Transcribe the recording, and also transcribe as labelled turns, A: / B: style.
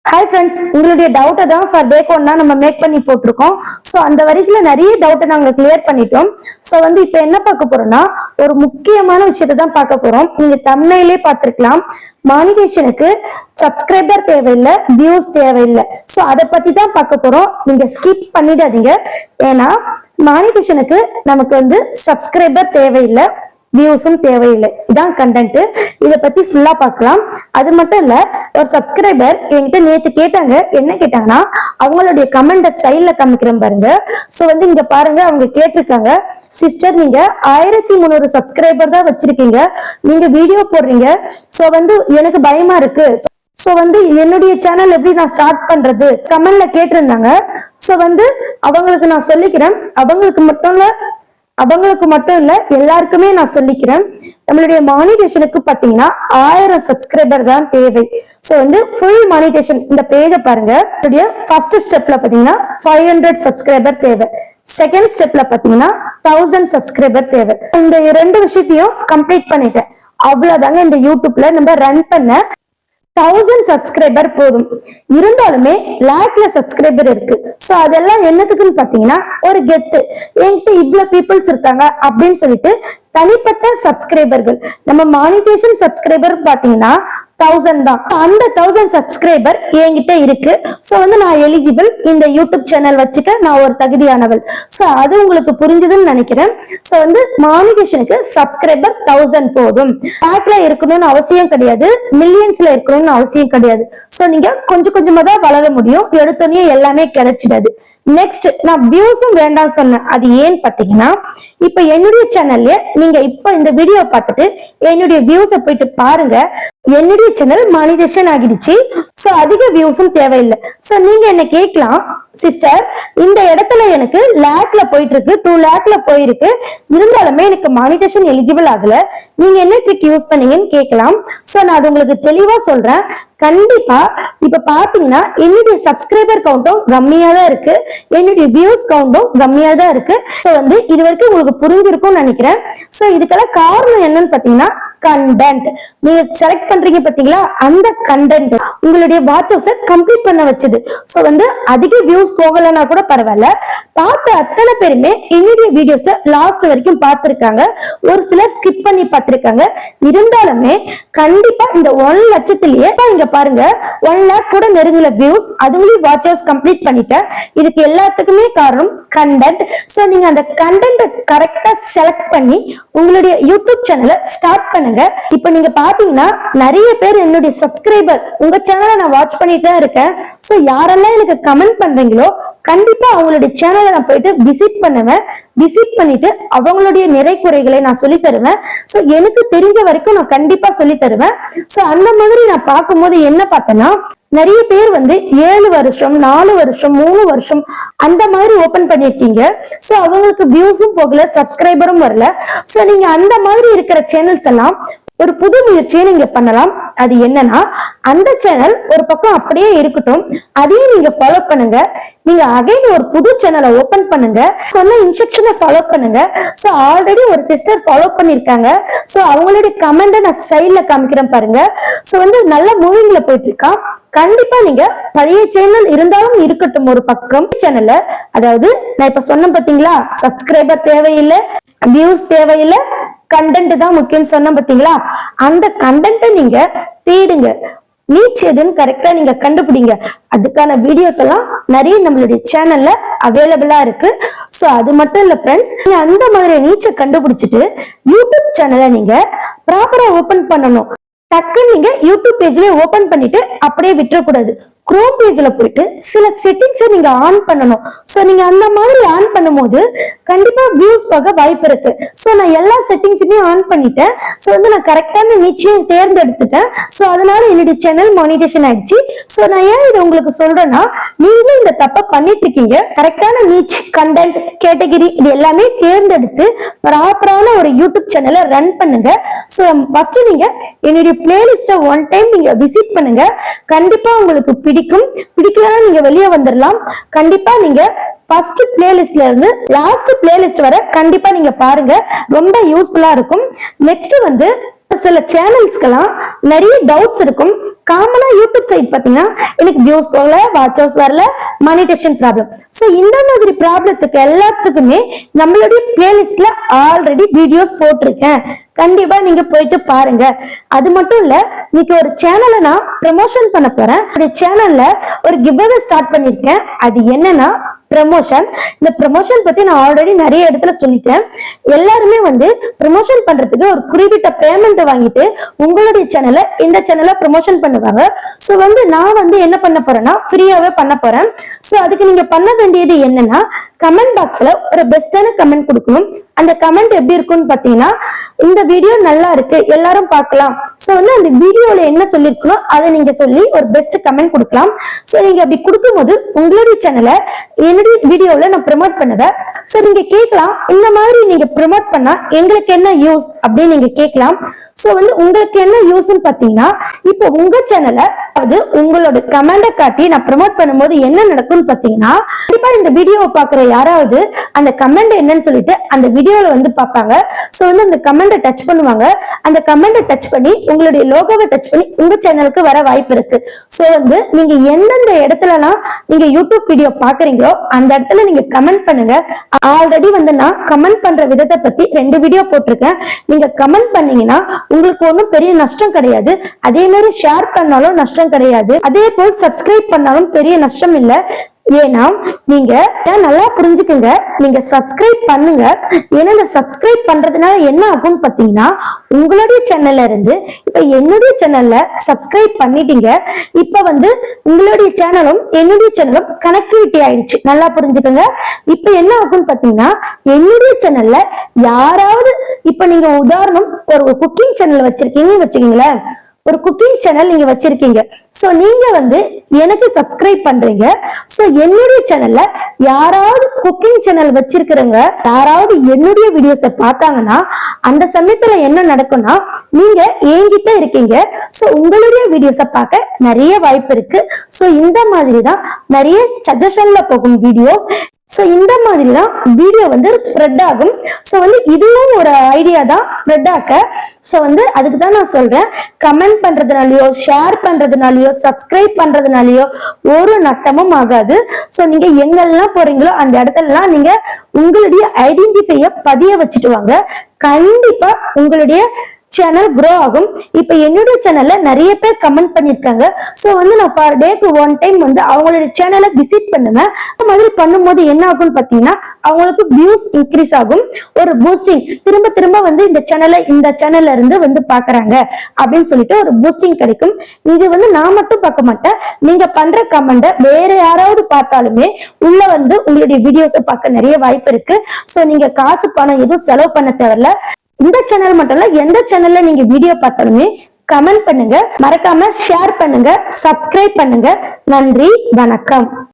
A: Hi friends, உங்களுடைய டவுட்டை தான் ஃபார் டே ஒன்னா நம்ம மேக் பண்ணி போட்டிருக்கோம். ஸோ அந்த வரிசையில நிறைய டவுட்டை நாங்கள் கிளியர் பண்ணிட்டோம். ஸோ இப்போ என்ன பார்க்க போறோம்னா, ஒரு முக்கியமான விஷயத்தை தான் பார்க்க போறோம். நீங்க தம்ப்நெயிலே பார்த்திருக்கலாம், மானிட்டேஷனுக்கு சப்ஸ்கிரைபர் தேவையில்லை, வியூஸ் தேவையில்லை. ஸோ அதை பத்தி தான் பார்க்க போறோம். நீங்க ஸ்கிப் பண்ணிடாதீங்க. ஏன்னா மானிட்டேஷனுக்கு நமக்கு சப்ஸ்கிரைபர் தேவையில்லை, வியூஸும் தேவையில்லை. இதான் கண்டென்ட். இதை பத்தி ஃபுல்லா பார்க்கலாம். அது மட்டும் இல்ல, ஒரு சப்ஸ்கிரைபர் என்கிட்ட நேத்து கேட்டாங்க. என்ன கேட்டாங்கன்னா, அவங்களுடைய கமெண்ட் சைட்ல காமிக்கிறேன் பாருங்க. சோ இங்க பாருங்க, அவங்க கேட்டிருக்காங்க, சிஸ்டர் நீங்க 1300 சப்ஸ்கிரைபர் தான் வச்சிருக்கீங்க, நீங்க வீடியோ போடுறீங்க. சோ எனக்கு பயமா இருக்கு. சோ என்னுடைய சேனல் எப்படி நான் ஸ்டார்ட் பண்றது கமெண்ட்ல கேட்டிருந்தாங்க. சோ அவங்களுக்கு நான் சொல்லிக்கிறேன், அவங்களுக்கு மட்டும் இல்ல எல்லாருக்குமே நான் சொல்லிக்கிறேன். நம்மளுடைய மானிட்டேஷனுக்கு பாத்தீங்கன்னா 1000 சப்ஸ்கிரைபர் தான் தேவை. சோ ஃபுல் மானிட்டேஷன் இந்த பேஜை பாருங்க. ஃபர்ஸ்ட் ஸ்டெப்ல பாத்தீங்கன்னா 500 சப்ஸ்கிரைபர் தேவை. செகண்ட் ஸ்டெப்ல பாத்தீங்கன்னா 1000 சப்ஸ்கிரைபர் தேவை. இந்த ரெண்டு விஷயத்தையும் கம்ப்ளீட் பண்ணிட்டேன். அவ்வளவுதாங்க. இந்த யூடியூப்ல நம்ம ரன் பண்ண 1000 சப்ஸ்கிரைபர் போதும். இருந்தாலுமே லேக்ல சப்ஸ்கிரைபர் இருக்கு. சோ அதெல்லாம் என்னத்துக்குன்னு பாத்தீங்கன்னா, ஒரு கெத்து, என்கிட்ட இவ்வளவு பீப்புள்ஸ் இருக்காங்க அப்படின்னு சொல்லிட்டு தனிப்பட்ட சப்ஸ்கிரைபர்கள். நம்ம மானிட்டேஷன் சப்ஸ்கிரைபர் பாத்தீங்கன்னா 1000 தான். அந்த 1000 சப்ஸ்கிரைபர் என்கிட்ட இருக்கு. சோ நான் எலிஜிபிள், இந்த யூடியூப் சேனல் வச்சுக்க நான் ஒரு தகுதியானவள். சோ அது உங்களுக்கு புரிஞ்சதுன்னு நினைக்கிறேன். சோ மானிட்டேஷனுக்கு சப்ஸ்கிரைபர் 1000 போதும். பேக்ல இருக்கணும்னு அவசியம் கிடையாது, மில்லியன்ஸ்ல இருக்கணும்னு அவசியம் கிடையாது. சோ நீங்க கொஞ்சம் கொஞ்சமா தான் வளர முடியும். எடுத்தோடனே எல்லாமே கிடைச்சிடாது. நெக்ஸ்ட், நான் வியூஸும் வேண்டாம் சொன்னேன். அது ஏன்னு பாத்தீங்கன்னா, இப்ப என்னுடைய சேனல்ல நீங்க இப்ப இந்த வீடியோ பார்த்துட்டு என்னுடைய வியூஸை போயிட்டு பாருங்க. என்னுடைய சேனல் மானிட்டேஷன் ஆகிடுச்சு. சோ அதிக வியூஸும் தேவையில்லை. சோ நீங்க என்ன கேட்கலாம், சிஸ்டர் இந்த இடத்துல எனக்கு லேக்ல போயிட்டு இருக்கு, 2 லேக்ல போயிருக்கு, இருந்தாலுமே எனக்கு மானிட்டேஷன் எலிஜிபிள் ஆகல, நீங்க என்ன ட்ரிக் யூஸ் பண்ணீங்கன்னு கேட்கலாம். சோ நான் அது உங்களுக்கு தெளிவா சொல்றேன். கண்டிப்பா இப்ப பாத்தீங்கன்னா என்னுடைய சப்ஸ்கிரைபர் கவுண்டும் கம்மியா தான் இருக்கு, என்னுடைய வியூஸ் கவுண்டும் கம்மியா தான் இருக்கு. சோ இது வரைக்கும் உங்களுக்கு புரிஞ்சிருக்கும்னு நினைக்கிறேன். சோ இதுக்கெல்லாம் காரணம் என்னன்னு பாத்தீங்கன்னா, கண்டென்ட். நீங்க செலக்ட் பண்றீங்க பாத்தீங்களா, அந்த கண்டென்ட் உங்களுடைய வாட்ச் ஹவர்ஸை கம்ப்ளீட் பண்ண வச்சது. சோ அதிக வியூஸ் போகலன்னா கூட பரவாயில்ல, பார்த்த அத்தனை பேருமே என்னுடைய வீடியோஸை லாஸ்ட் வரைக்கும் பார்த்திருக்காங்க. ஒரு சிலர் ஸ்கிப் பண்ணி பார்த்திருக்காங்க. இருந்தாலுமே கண்டிப்பா இந்த 1 லட்சத்திலேயே இங்க பாருங்க 1 லேக் கூட நெருங்கல வியூஸ், அதுங்களையும் வாட்ச் ஹவர்ஸ் கம்ப்ளீட் பண்ணிட்டேன். இதுக்கு எல்லாத்துக்குமே காரணம் கண்டென்ட். சோ நீங்க அந்த கண்டென்ட் கரெக்டா செலக்ட் பண்ணி உங்களுடைய யூடியூப் சேனலை ஸ்டார்ட் பண்ணுங்க. இப்ப நீங்க பாத்தீங்கன்னா நிறைய பேர் என்னுடைய சப்ஸ்கிரைபர் உங்க சேனலை நான் வாட்ச் பண்ணிட்டு தான் இருக்கேன். சோ யாரெல்லாம் எனக்கு கமெண்ட் பண்றீங்களோ கண்டிப்பா அவங்களுடைய சேனலை நான் போயிட்டு விசிட் பண்ணுவேன். விசிட் பண்ணிட்டு அவங்களுடைய நிறை குறைகளை நான் சொல்லி தருவேன். சோ எனக்கு தெரிஞ்ச வரைக்கும் நான் கண்டிப்பா சொல்லி தருவேன். சோ அந்த மாதிரி நான் பார்க்கும்போது என்ன பார்த்தேன்னா, நிறைய பேர் 7 வருஷம் 4 வருஷம் 3 வருஷம் அந்த மாதிரி ஓபன் பண்ணிருக்கீங்க. சோ அவங்களுக்கு வியூஸும் போகல, சப்ஸ்கிரைபரும் வரல. சோ நீங்க அந்த மாதிரி இருக்கிற சேனல்ஸ் எல்லாம் ஒரு புது முயற்சியை நீங்க பண்ணலாம். அது என்னன்னா, அந்த சேனல் ஒரு பக்கம் அப்படியே இருக்கட்டும், அதையும் நீங்க ஃபாலோ பண்ணுங்க. நீங்க அகைன் ஒரு புது சேனலை ஓபன் பண்ணுங்க, சொன்ன இன்ஸ்ட்ரக்ஷனை ஃபாலோ பண்ணுங்க. சோ ஆல்ரெடி ஒரு சிஸ்டர் ஃபாலோ பண்ணிருக்காங்க. சோ அவங்களுடைய கமெண்ட நான் சைட்ல காமிக்கிறேன் பாருங்க. சோ நல்ல மூவிங்ல போயிட்டு இருக்கான். கண்டிப்பா நீங்க பழைய சேனல் இருந்தாலும் இருக்கட்டும் ஒரு பக்கம் சேனல்ல, அதாவது நான் இப்ப சொன்ன பாத்தீங்களா, சப்ஸ்கிரைபர் தேவையில்லை, வியூஸ் தேவையில்லை, கண்டென்ட் தான் முக்கியம் சொன்ன பாத்தீங்களா, அந்த கண்டென்ட்டை நீங்க தேடுங்க. நீச் எதுன்னு கரெக்டா நீங்க கண்டுபிடிங்க. அதுக்கான வீடியோஸ் எல்லாம் நிறைய நம்மளுடைய சேனல்ல அவைலபிளா இருக்கு. சோ அது மட்டும் இல்ல ஃப்ரெண்ட்ஸ், நீங்க அந்த மாதிரி நீச்சை கண்டுபிடிச்சிட்டு யூடியூப் சேனலை நீங்க ப்ராப்பரா ஓபன் பண்ணணும். டக்குன்னு நீங்க யூடியூப் பேஜ்ல ஓபன் பண்ணிட்டு அப்படியே விட்டுறக்கூடாது. குரோம் பேஜ்ல போயிட்டு சில செட்டிங்ஸை நீங்க ஆன் பண்ணணும். சோ நீங்க அந்த மாதிரி ஆன் பண்ணும்போது கண்டிப்பா வியூஸ் போக வாய்ப்பு இருக்கு. சோ நான் எல்லா செட்டிங்ஸுமே ஆன் பண்ணிட்டேன். சோ நான் கரெக்டான நிச்சயம் தேர்ந்தெடுத்துட்டேன். சோ அதனால என்னுடைய சேனல் மானிட்டேஷன் ஆயிடுச்சு. சோ நான் ஏன் இதை உங்களுக்கு சொல்றேன்னா, நீங்களும் இந்த தப்ப பண்ணிட்டு இருக்கீங்க. கரெக்டான நீச், கண்டென்ட், கேட்டகரி இது எல்லாமே தேர்ந்தெடுத்து ப்ராப்பரான ஒரு யூடியூப் சேனலை ரன் பண்ணுங்க. சோ ஃபர்ஸ்ட் நீங்க என்னுடைய பிளேலிஸ்ட ஒன் டைம் நீங்க விசிட் பண்ணுங்க. கண்டிப்பா உங்களுக்கு பிடிக்கலன்னா நீங்க வெளியே வந்துடலாம். கண்டிப்பா நீங்க ஃபர்ஸ்ட் பிளேலிஸ்ட்ல இருந்து லாஸ்ட் பிளேலிஸ்ட் வரை கண்டிப்பா நீங்க பாருங்க, ரொம்ப யூஸ்ஃபுல்லா இருக்கும். நெக்ஸ்ட் சில சேனல்ஸ்க்கெல்லாம் நிறைய டவுட்ஸ் இருக்கும். காமனா யூடியூப் சைட் பாத்தீங்கன்னா எனக்கு வியூஸ் போகல, வாட்ச் ஹவர்ஸ் வரல, மானிட்டேஷன் ப்ராப்ளம். சோ இந்த மாதிரி ப்ராப்ளத்துக்கு எல்லாத்துக்குமே நம்மளுடைய பிளேலிஸ்ட்ல ஆல்ரெடி வீடியோஸ் போட்டிருக்கேன். கண்டிப்பா நீங்க போயிட்டு பாருங்க. அது மட்டும் இல்ல, இன்னைக்கு ஒரு சேனலை நான் ப்ரமோஷன் பண்ண போறேன். அந்த சேனல்ல ஒரு கிவ் அவே ஸ்டார்ட் பண்ணிருக்கேன். அது என்னன்னா ப்ரமோஷன். இந்த ப்ரமோஷன் பத்தி நான் ஆல்ரெடி நிறைய இடத்துல சொல்லிட்டேன். எல்லாருமே வந்து ப்ரமோஷன் பண்றதுக்கு ஒரு குறிப்பிட்ட பேமெண்ட் வாங்கிட்டு உங்களுடைய சேனலை இந்த சேனலை ப்ரமோஷன் பண்ணுவாங்க. சோ வந்து நான் வந்து என்ன பண்ண போறேன்னா ஃப்ரீயாவே பண்ண போறேன். சோ அதுக்கு நீங்க பண்ண வேண்டியது என்னன்னா, கமெண்ட் பாக்ஸ்ல ஒரு பெஸ்டான கமெண்ட் கொடுக்கணும். அந்த கமெண்ட் எப்படி இருக்கும்னு பாத்தீங்கன்னா, இந்த வீடியோ நல்லா இருக்கு, எல்லாரும் பார்க்கலாம். சோ வந்து அந்த வீடியோல என்ன சொல்லிருக்கணும் அதை நீங்க சொல்லி ஒரு பெஸ்ட் கமெண்ட் கொடுக்கலாம். சோ நீங்க அப்படி கொடுக்கும்போது உங்களுடைய சேனலை என்னுடைய வீடியோல நான் ப்ரமோட் பண்ணுவேன். சோ நீங்க கேட்கலாம், இந்த மாதிரி நீங்க ப்ரமோட் பண்ணா எங்களுக்கு என்ன யூஸ் அப்படின்னு நீங்க கேட்கலாம். சோ வந்து உங்களுக்கு என்ன யூஸ்ன்னு பாத்தீங்கன்னா, இப்போ உங்க சேனலை அது உங்களோட கமெண்ட காட்டி நான் ப்ரமோட் பண்ணும்போது என்ன நடக்கும்னு பாத்தீங்கன்னா, கண்டிப்பா இந்த வீடியோவை பாக்குற யாராவது அந்த கமெண்ட் என்னன்னு சொல்லிட்டு அந்த வீடியோல வந்து பார்ப்பாங்க. சோ வந்து அந்த கமெண்ட டச் பண்ணுவாங்க. அந்த கமெண்ட டச் பண்ணி உங்களுடைய லோகோவை டச் பண்ணி உங்க சேனலுக்கு வர வாய்ப்பு இருக்கு. சோ வந்து நீங்க எந்தெந்த இடத்துலலாம் நீங்க யூடியூப் வீடியோ பாக்குறீங்களோ அந்த இடத்துல நீங்க கமெண்ட் பண்ணுங்க. ஆல்ரெடி வந்து நான் கமெண்ட் பண்ற விதத்தை பத்தி 2 வீடியோ போட்டிருக்கேன். நீங்க கமெண்ட் பண்ணீங்கன்னா உங்களுக்கு ஒன்றும் பெரிய நஷ்டம் கிடையாது. அதே மாதிரி ஷேர் பண்ணாலும் நஷ்டம் கிடையாது. அதே போல் சப்ஸ்கிரைப் பண்ணாலும் பெரிய நஷ்டம் இல்லை. ஏன்னா நீங்க நல்லா புரிஞ்சுக்குங்க, நீங்க சப்ஸ்கிரைப் பண்ணுங்க. ஏன்னா இந்த சப்ஸ்கிரைப் பண்றதுனால என்ன ஆகும்னு பாத்தீங்கன்னா, உங்களுடைய சேனல்ல இருந்து இப்ப என்னுடைய சேனல்ல சப்ஸ்கிரைப் பண்ணிட்டீங்க. இப்ப வந்து உங்களுடைய சேனலும் என்னுடைய சேனலும் கனெக்டிவிட்டி ஆயிடுச்சு. நல்லா புரிஞ்சுக்கோங்க. இப்ப என்ன ஆகும்னு பாத்தீங்கன்னா, என்னுடைய சேனல்ல யாராவது இப்ப நீங்க உதாரணம் ஒரு குக்கிங் சேனல் வச்சிருக்கீங்கன்னு வச்சுக்கீங்களேன். ஒரு குக்கிங் சேனல் நீங்க வச்சிருக்கீங்க. சோ நீங்க வந்து எனக்கு சப்ஸ்கிரைப் பண்றீங்க. சோ என்னுடைய சேனல்ல யாராவது குக்கிங் சேனல் வச்சிருக்கிறவங்க யாராவது என்னுடைய வீடியோஸை பார்த்தாங்கன்னா அந்த சமயத்துல என்ன நடக்கும்னா, நீங்க என்கிட்ட இருக்கீங்க. சோ உங்களுடைய வீடியோஸை பார்க்க நிறைய வாய்ப்பு இருக்கு. சோ இந்த மாதிரி தான் நிறைய சஜஷன்ல போகும் வீடியோஸ். சோ இந்த மாதிரி தான் வீடியோ வந்து ஸ்ப்ரெட் ஆகும். சோ வந்து இதுவும் ஒரு ஐடியா தான் ஸ்ப்ரெட் ஆக்க. சோ வந்து அதுக்கு தான் நான் சொல்றேன், கமெண்ட் பண்றதுனாலயோ ஷேர் பண்றதுனாலயோ சப்ஸ்கிரைப் பண்றதுனாலயோ ஒரு நட்டமும் ஆகாது. சோ நீங்க எங்கெல்லாம் போறீங்களோ அந்த இடத்துலலாம் நீங்க உங்களுடைய ஐடென்டிஃபைய பதிய வச்சுட்டு வாங்க. கண்டிப்பா உங்களுடைய சேனல் grow ஆகும். இப்ப என்னுடைய சேனல்ல நிறைய பேர் கமெண்ட் பண்ணிருக்காங்க. சோ வந்து நான் per day-க்கு 1 time வந்து அவங்களுடைய சேனலை விசிட் பண்ணுவேன். அந்த மாதிரி பண்ணும்போது என்ன ஆகும்னு பாத்தீங்கன்னா, அவங்களுக்கு வியூஸ் இன்க்ரீஸ் ஆகும். ஒரு பூஸ்டிங், திரும்ப திரும்ப வந்து இந்த சேனல்ல இருந்து வந்து பாக்குறாங்க அப்படின்னு சொல்லிட்டு ஒரு பூஸ்டிங் கிடைக்கும். இது வந்து நான் மட்டும் பார்க்க மாட்டேன், நீங்க பண்ற கமெண்ட வேற யாராவது பார்த்தாலுமே உள்ள வந்து உங்களுடைய வீடியோஸை பார்க்க நிறைய வாய்ப்பு இருக்கு. சோ நீங்க காசு பணம் எதுவும் செலவு பண்ண தேவையில்ல. இந்த சேனல் மட்டும் இல்ல, எந்த சேனல்ல நீங்க வீடியோ பார்த்தாலுமே கமெண்ட் பண்ணுங்க, மறக்காம ஷேர் பண்ணுங்க, சப்ஸ்கிரைப் பண்ணுங்க. நன்றி, வணக்கம்.